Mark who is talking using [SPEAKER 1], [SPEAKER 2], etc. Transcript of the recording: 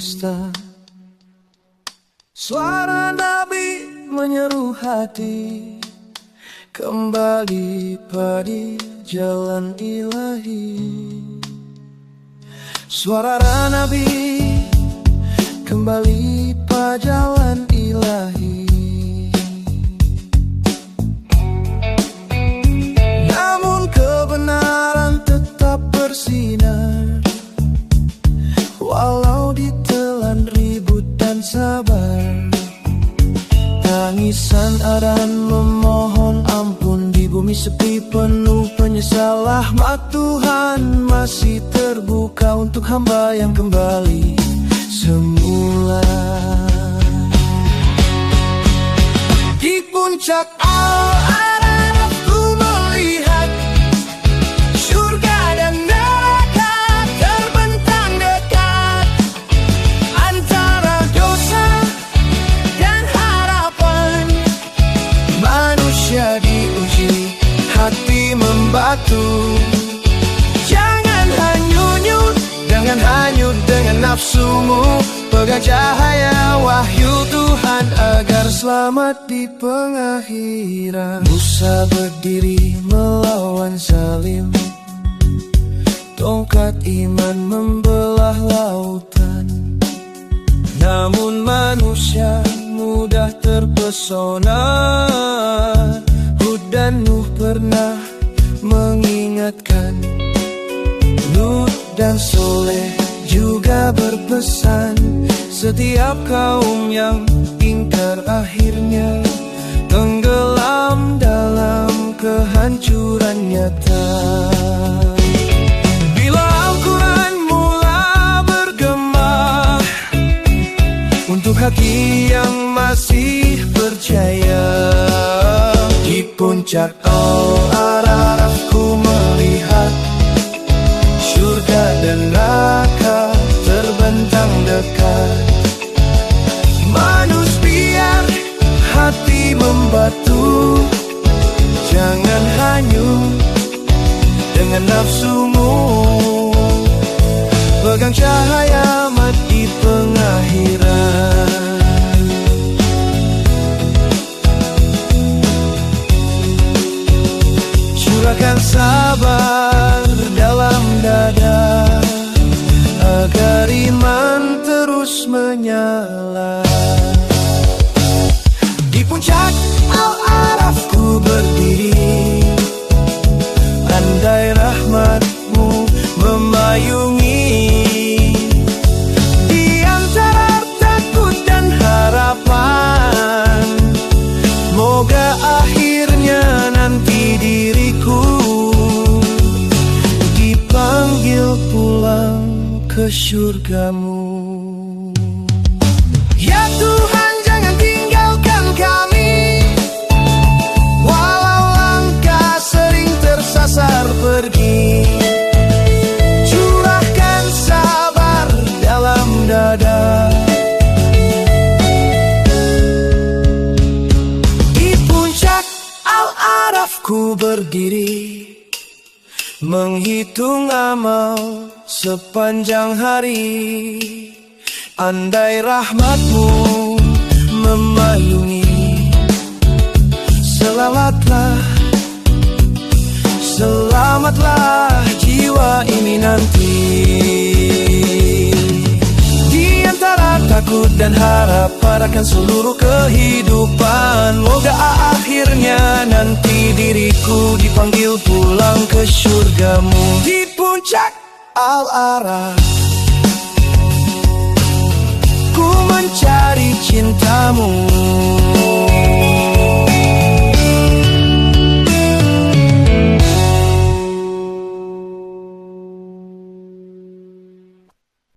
[SPEAKER 1] dusta. Suara Nabi menyeru hati kembali pada jalan ilahi. Suara Nabi kembali pada jalan ilahi. Namun kebenaran tetap bersinar, walau ditelan ribut dan sabar. Tangisan adan memohon ampun di bumi sepi penuh penyesal. Rahmat Tuhan masih terbuka untuk hamba yang kembali semula. Di puncak Al-Araf ku melihat surga dan neraka terbentang dekat. Antara dosa dan harapan manusia diuji, hati membatu. Jangan hanyut, jangan hanyut dengan nafsumu. Pegang cahaya wahyu Tuhan agar selamat di pengakhiran. Musa berdiri melawan zalim, tongkat iman membelah lautan. Namun manusia mudah terpesona. Hud dan Nuh pernah mengingatkan, Lut dan Soleh juga berpesan. Setiap kaum yang ingkar akhirnya tenggelam dalam kehancuran nyata. Bila Al-Quran mula bergema untuk hati yang masih percaya, di puncak Al-Araf ku melihat surga dan neraka terbentang dekat. Manus biar hati membatu, jangan hanyut dengan nafsumu. Pegang cahaya mati pengakhiran. Curahkan sabar dalam dada agar iman terus menyala. Di puncak Al-Araf ku berdiri, andai rahmatmu memayungi. Di antara takut dan harapan, moga akhirnya nanti diriku dipanggil pulang ke surgamu. Ya Tuhan, jangan tinggalkan kami, walau langkah sering tersasar pergi. Curahkan sabar dalam dada. Di puncak Al-Araf ku berdiri, menghitung amal sepanjang hari. Andai rahmatmu memayungi, selamatlah jiwa ini nanti. Di antara takut dan harapan akan seluruh kehidupan, moga akhirnya nanti diriku dipanggil pulang ke surgamu. Di puncak Al-Araf ku mencari cintamu.